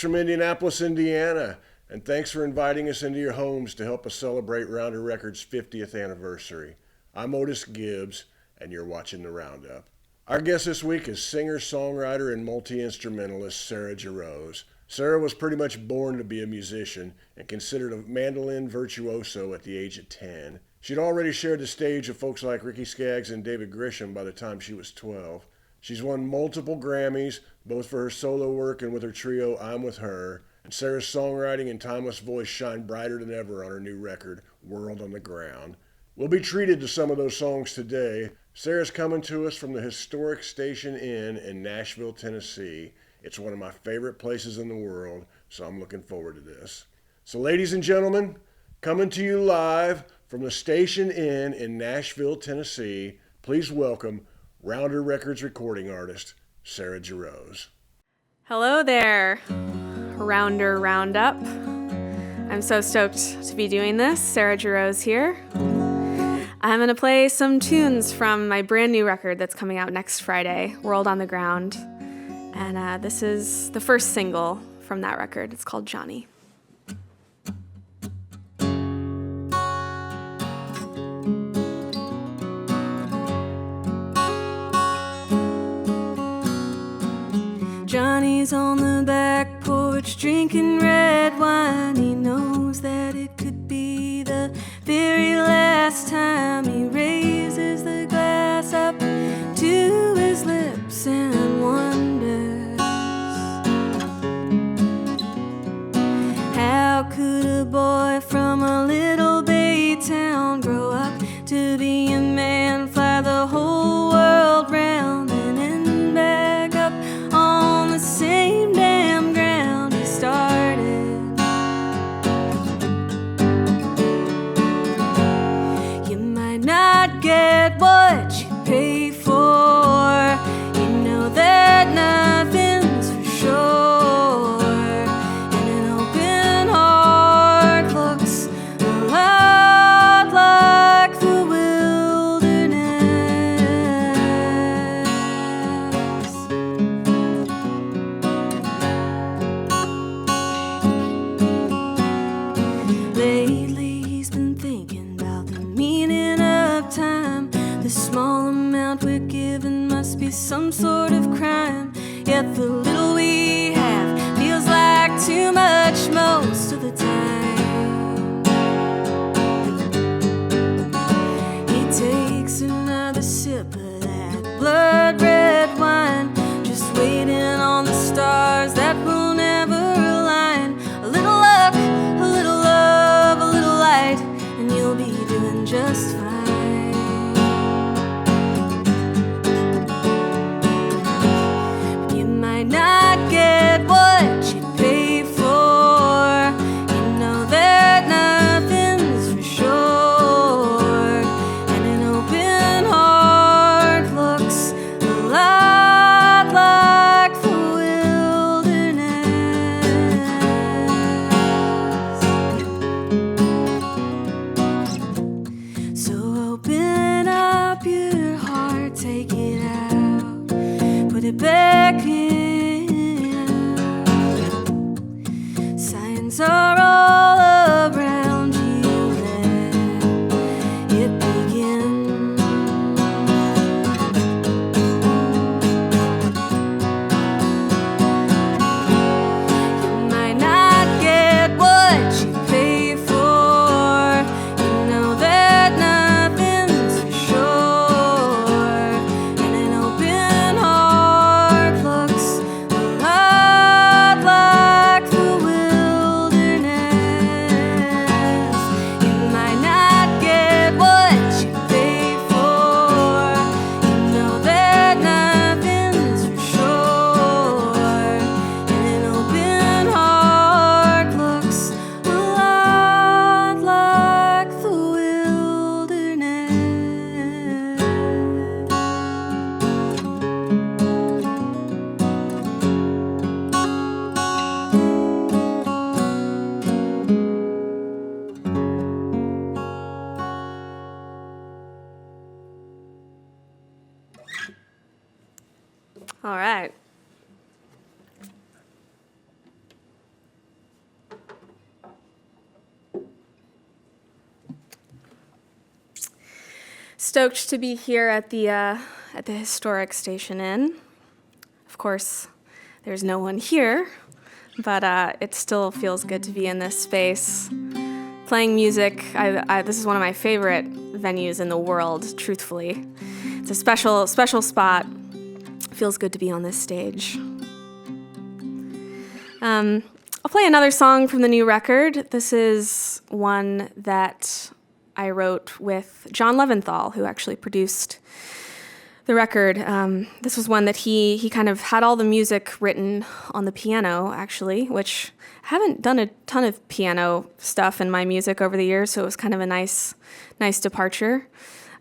from Indianapolis, Indiana, and thanks for inviting us into your homes to help us celebrate Rounder Records' 50th anniversary. I'm Otis Gibbs, and you're watching the Roundup. Our guest this week is singer, songwriter, and multi-instrumentalist Sarah Jarosz. Sarah was pretty much born to be a musician and considered a mandolin virtuoso at the age of 10. She'd already shared the stage of folks like Ricky Skaggs and David Grisham by the time she was 12. She's won multiple Grammys, both for her solo work and with her trio I'm With Her, and Sarah's songwriting and timeless voice shine brighter than ever on her new record, World on the Ground. We'll be treated to some of those songs today. Sarah's coming to us from the historic Station Inn in Nashville, Tennessee. It's one of my favorite places in the world, so I'm looking forward to this. So ladies and gentlemen, coming to you live from the Station Inn in Nashville, Tennessee, please welcome Rounder Records recording artist, Sarah Jarosz. Hello there, Rounder Roundup. I'm so stoked to be doing this. Sarah Jarosz here. I'm going to play some tunes from my brand new record that's coming out next Friday, World on the Ground. And this is the first single from that record. It's called Johnny. Johnny's on the back porch drinking red wine. He knows that it could be the very last time he raises the glass up to his lips and wonders, how could a boy from a little bay town grow up to be a man, fly the whole world round, and end back up on the same damn ground he started? You might not get what you pay for. You know that nothing's for sure, and an open heart looks a lot like the wilderness. Lately he's been thinking about the meaning of time. The small amount we're given must be some sort of crime, yet the little we have feels like too much most of the time. He takes another sip of that blood red wine, just waiting on the stars that will never align. A little luck, a little love, a little light, and you'll be doing just fine. You might not get what you pay for. You know that nothing's for sure, and an open heart looks a lot like the wilderness. So open up your heart, take it out, put it back in. Signs are all around you, let it begin. You might not get what you pay for. You know that nothing's for sure, and an open heart looks a lot like the wilderness. You might not get what you pay for. You know that nothing's for sure, and an open heart looks a lot like the wilderness. All right. stoked to be here at the historic Station Inn. Of course, there's no one here, but it still feels good to be in this space. Playing music, this is one of my favorite venues in the world, truthfully. It's a special spot. Feels good to be on this stage. I'll play another song from the new record. This is one that I wrote with John Leventhal, who actually produced the record. This was one that he kind of had all the music written on the piano, actually, which I haven't done a ton of piano stuff in my music over the years, so it was kind of a nice departure.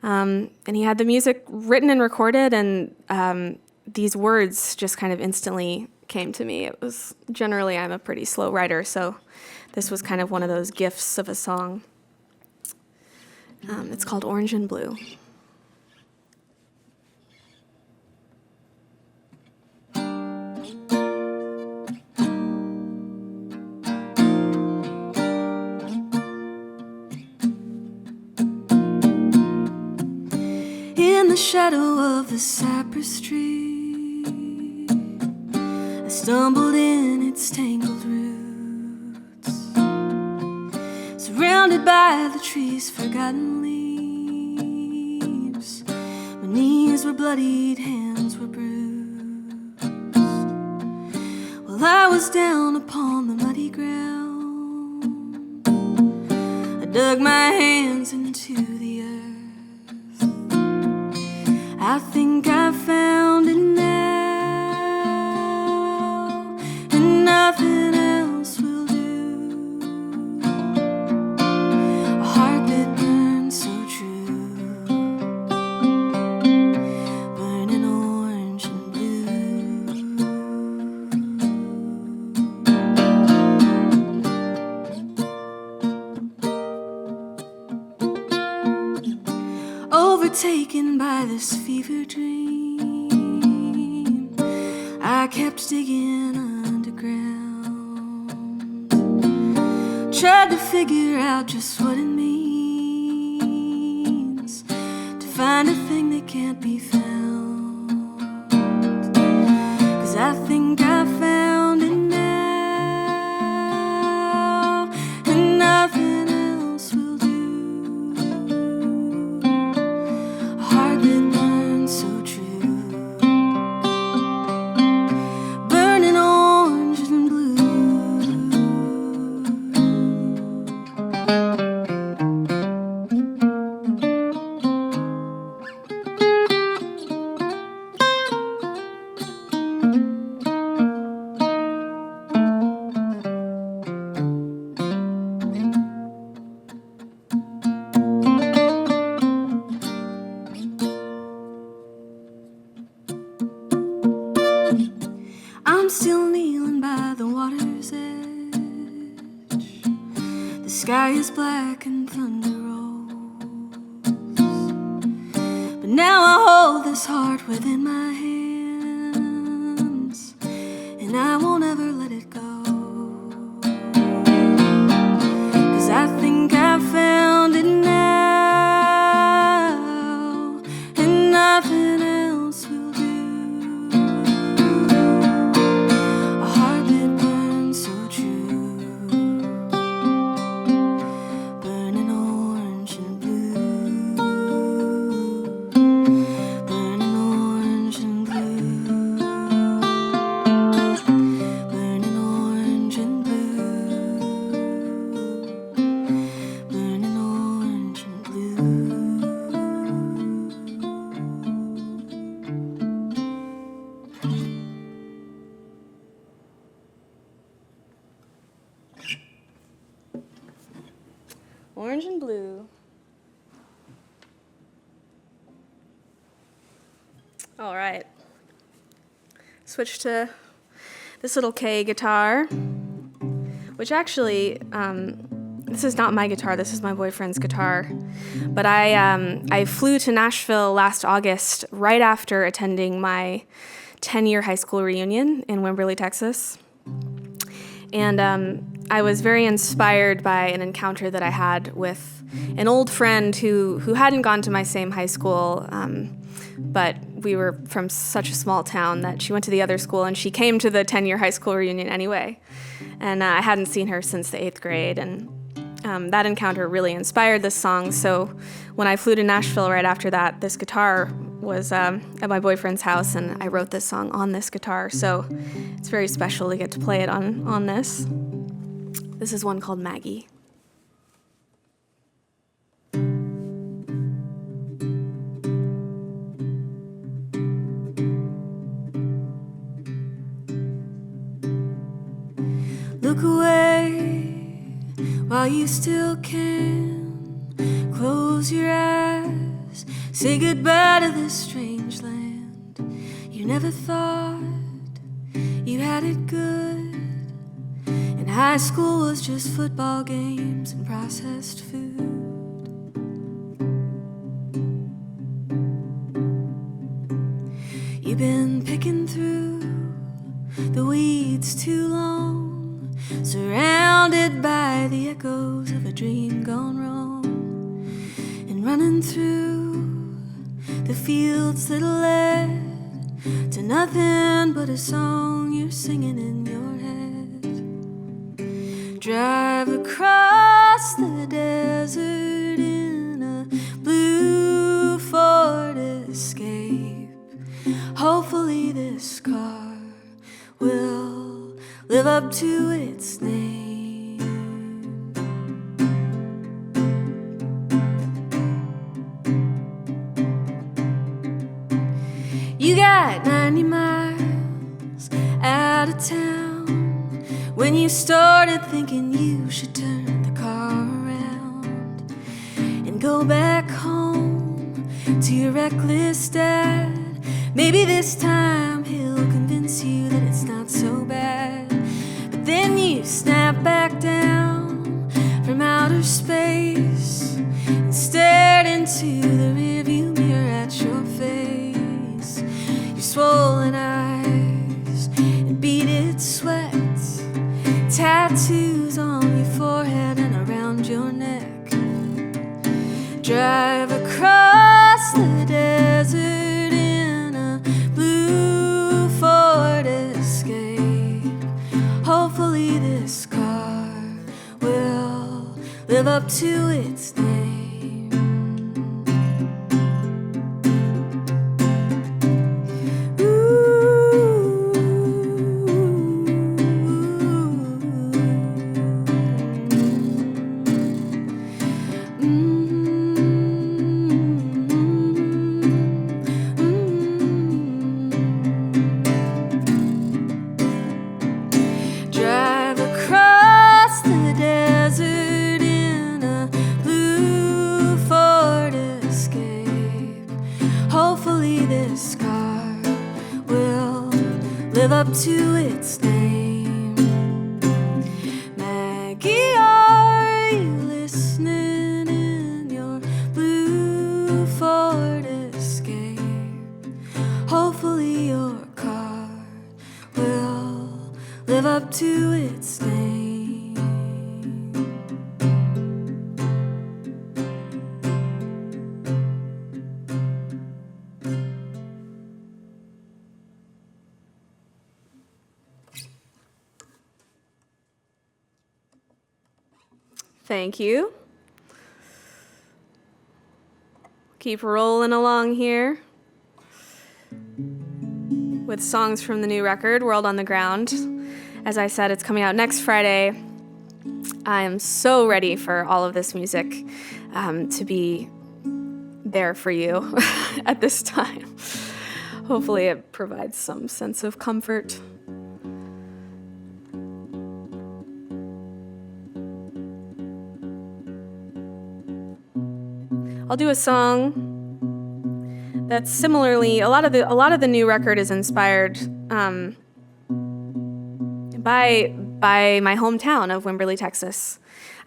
And he had the music written and recorded, and these words just kind of instantly came to me. It was generally, I'm a pretty slow writer, so this was kind of one of those gifts of a song. It's called Orange and Blue. In the shadow of the cypress tree, I stumbled in its tangled roots, surrounded by the tree's forgotten leaves. My knees were bloodied, hands were bruised. While I was down upon the muddy ground, I dug my hands into the earth. I think I found it now, and nothing else will do. A heart that burns so true, burning orange and blue. Overtaken by this fever dream, I kept digging underground, tried to figure out just what it means to find a thing that can't be found. 'Cause I think I found it now, and nothing else will do. A heart that burns so true, burning orange and blue. I'm still kneeling by the water's edge. The sky is black and thunder rolls. But now I hold this heart within my hands, and I won't ever let it go. 'Cause I think I found it now, and nothing else will do. A heart that burns so true, burning orange and blue, burning orange and blue, burning orange and blue, burning orange and blue. Orange and Blue. All right. Switch to this little K guitar, which actually, this is not my guitar, this is my boyfriend's guitar. But I flew to Nashville last August right after attending my 10-year high school reunion in Wimberley, Texas. And I was very inspired by an encounter that I had with an old friend who hadn't gone to my same high school, but we were from such a small town that she went to the other school, and she came to the 10-year high school reunion anyway. And I hadn't seen her since the 8th grade, and that encounter really inspired this song. So when I flew to Nashville right after that, this guitar was at my boyfriend's house, and I wrote this song on this guitar. So it's very special to get to play it on this. This is one called Maggie. Look away while you still can. Close your eyes, say goodbye to this strange land. You never thought you had it good, and high school was just football games and processed food. You've been picking through the weeds too long, surrounded by the echoes of a dream gone wrong, and running through the fields that led to nothing but a song you're singing in your head. Drive across the desert in a blue Ford Escape. Hopefully this car will live up to its name. You got 90 miles out of town when you started thinking you should turn the car around and go back home to your reckless dad. Maybe this time he'll convince you that it's not so bad. But then you snap back down from outer space and stared into the rearview mirror at your face. Your swollen eyes and beaded sweat, tattoos on your forehead and around your neck. Drive across the desert hopefully this car will live up to its name. Ooh. Drive across the desert in a blue Ford Escape. Hopefully this car will live up to its name. Maggie, are you listening in your blue Ford Escape? Hopefully your car will live up to its name. Thank you. Keep rolling along here with songs from the new record, World on the Ground. As I said, it's coming out next Friday. I am so ready for all of this music to be there for you at this time. Hopefully it provides some sense of comfort. I'll do a song that's similarly, a lot of the new record is inspired by my hometown of Wimberley, Texas.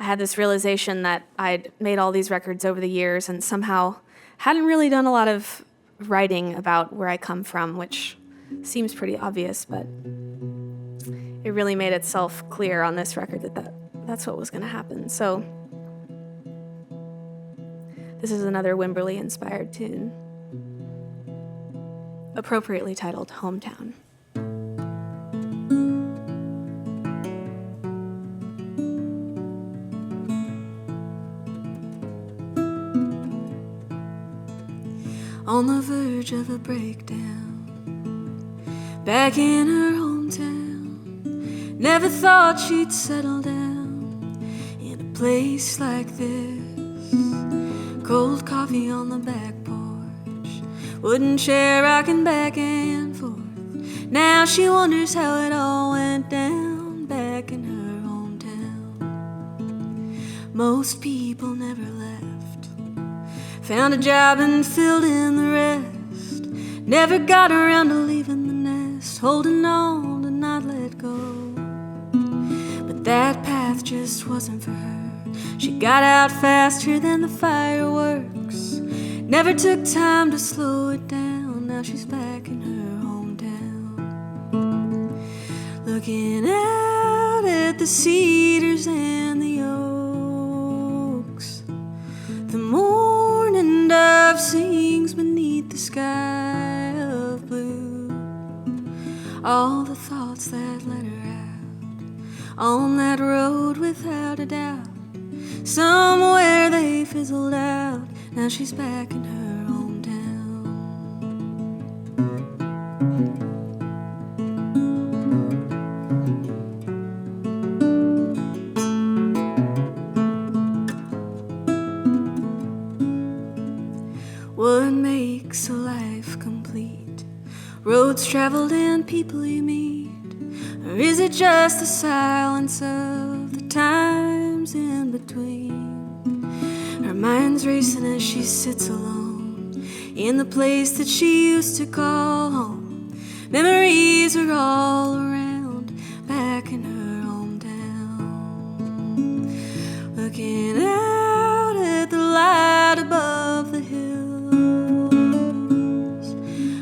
I had this realization that I'd made all these records over the years and somehow hadn't really done a lot of writing about where I come from, which seems pretty obvious, but it really made itself clear on this record that's what was going to happen. So this is another Wimberley-inspired tune, appropriately titled Hometown. On the verge of a breakdown, back in her hometown, never thought she'd settle down in a place like this. Cold coffee on the back porch, wooden chair rocking back and forth. Now she wonders how it all went down back in her hometown. Most people never left, found a job and filled in the rest. Never got around to leaving the nest, holding on to not let go. But that path just wasn't for her. She got out faster than the fireworks, never took time to slow it down. Now she's back in her hometown, looking out at the cedars and the oaks. The morning dove sings beneath the sky of blue. All the thoughts that let her out on that road without a doubt, somewhere they fizzled out. Now she's back in her hometown. What makes a life complete? Roads traveled and people you meet? Or is it just the silence of the times in between? Her mind's racing as she sits alone in the place that she used to call home. Memories are all around back in her hometown, looking out at the light above the hills.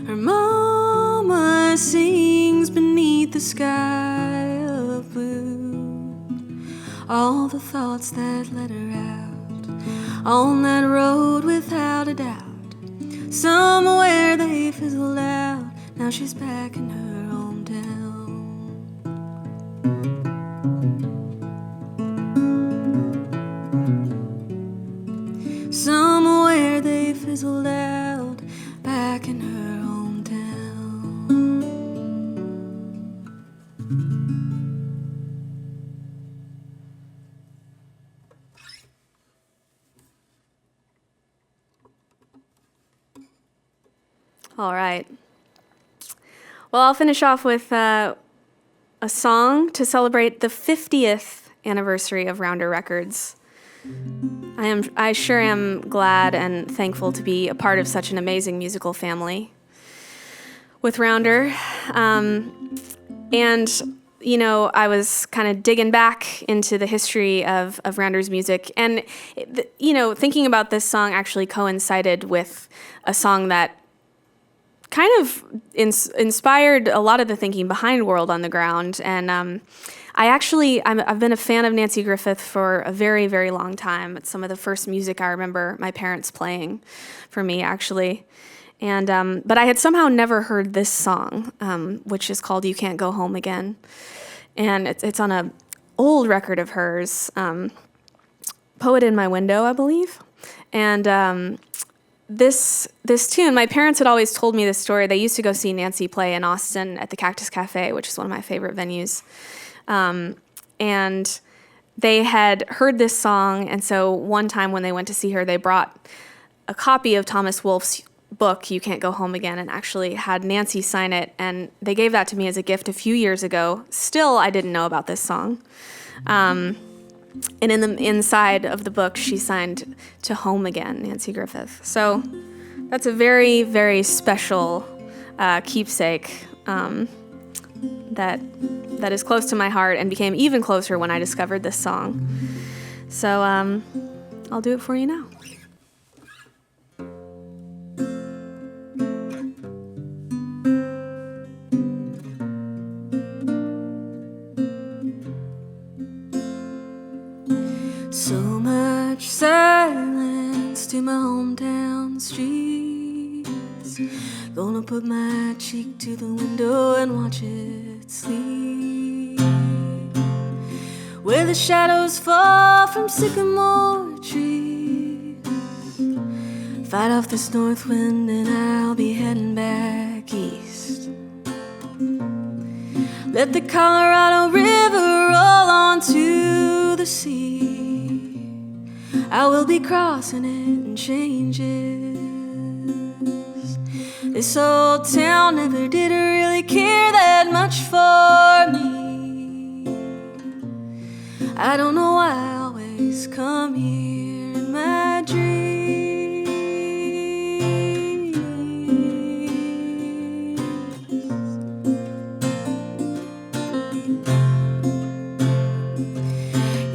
Her mama sings beneath the sky of blue. All the thoughts that let her out on that road without a doubt, somewhere they fizzled out. Now she's back in her hometown. Somewhere they fizzled out, back in her hometown. All right. Well, I'll finish off with a song to celebrate the 50th anniversary of Rounder Records. I sure am glad and thankful to be a part of such an amazing musical family with Rounder. And, you know, I was kind of digging back into the history of Rounder's music. And, you know, thinking about this song actually coincided with a song that kind of inspired a lot of the thinking behind World on the Ground. And I've been a fan of Nanci Griffith for a very, very long time. It's some of the first music I remember my parents playing for me, actually. And but I had somehow never heard this song, which is called "You Can't Go Home Again," and it's on a old record of hers, "Poet in My Window," I believe. And this tune, my parents had always told me this story. They used to go see Nanci play in Austin at the Cactus Cafe, which is one of my favorite venues. And they had heard this song, and so one time when they went to see her, they brought a copy of Thomas Wolfe's book, "You Can't Go Home Again," and actually had Nanci sign it, and they gave that to me as a gift a few years ago. Still, I didn't know about this song. And in the inside of the book, she signed "To Home Again," Nanci Griffith. So that's a very, very special keepsake that is close to my heart and became even closer when I discovered this song. So I'll do it for you now. march silence to my hometown streets. Gonna put my cheek to the window and watch it sleep, where the shadows fall from sycamore trees. Fight off this north wind and I'll be heading back east. Let the Colorado River roll onto the sea. I will be crossing it in changes. This old town never did really care that much for me. I don't know why I always come here in my dreams.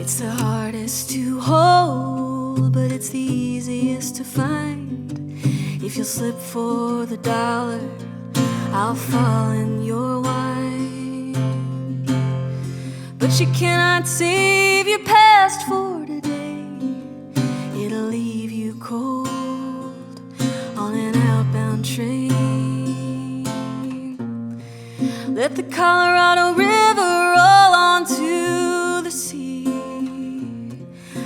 It's the hardest to hold, but it's the easiest to find. If you'll slip for the dollar, I'll fall in your wine. But you cannot save your past for today. It'll leave you cold on an outbound train. Let the Colorado River roll onto the sea.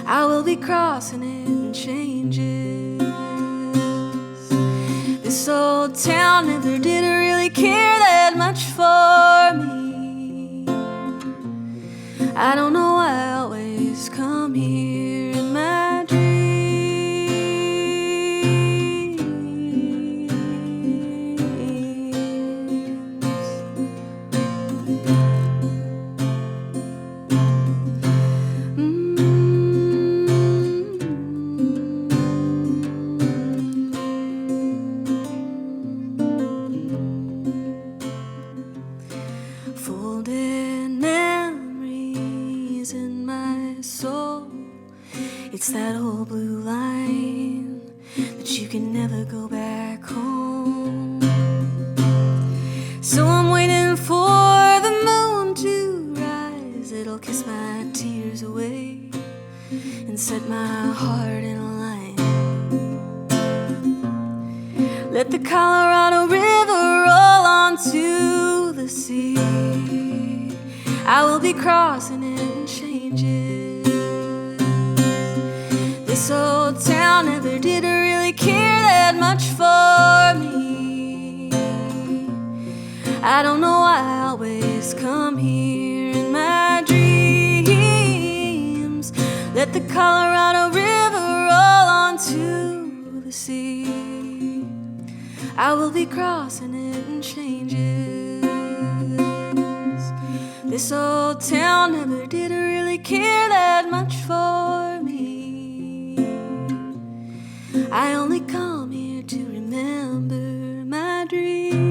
I will be crossing it in changes. This old town never did really care that much for me. I don't know why I always come here in my dreams. It's that old blue line that you can never go back home. So I'm waiting for the moon to rise. It'll kiss my tears away and set my heart in a line. Let the Colorado River roll onto the sea. I will be crossing it in changes. This old town never did really care that much for me. I don't know why I always come here in my dreams. Let the Colorado River roll onto the sea. I will be crossing it in changes. This old town never did really care that much for me. I only come here to remember my dreams.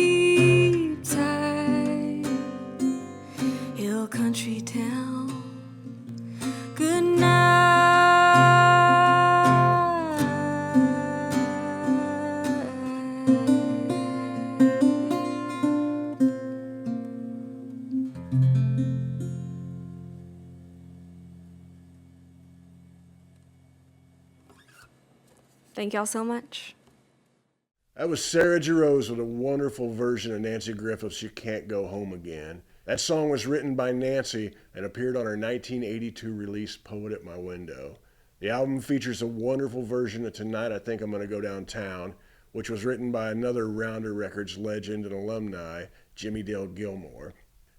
Sleep tight, hill country town. Good night. Thank y'all so much. That was Sarah Jarosz with a wonderful version of Nanci Griffith's You Can't Go Home Again. That song was written by Nanci and appeared on her 1982 release Poet at My Window. The album features a wonderful version of Tonight I Think I'm Gonna Go Downtown, which was written by another Rounder Records legend and alumni, Jimmy Dale Gilmore.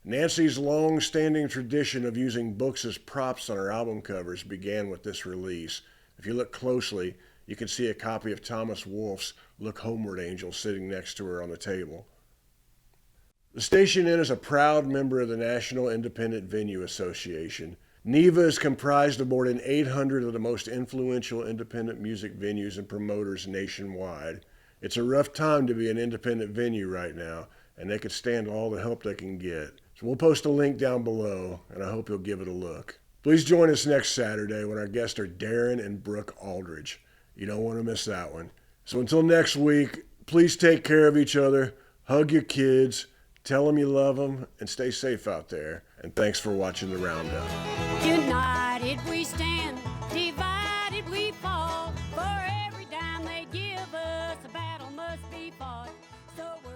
Nanci's long-standing tradition of using books as props on her album covers began with this release. If you look closely, you can see a copy of Thomas Wolfe's Look Homeward Angel sitting next to her on the table. The Station Inn is a proud member of the National Independent Venue Association. NIVA is comprised of more than 800 of the most influential independent music venues and promoters nationwide. It's a rough time to be an independent venue right now, and they could stand all the help they can get. So we'll post a link down below, and I hope you'll give it a look. Please join us next Saturday when our guests are Darren and Brooke Aldridge. You don't want to miss that one. So until next week, please take care of each other, hug your kids, tell them you love them, and stay safe out there. And thanks for watching the Roundup. United we stand, divided we fall. For every dime they give us, a battle must be fought. So we're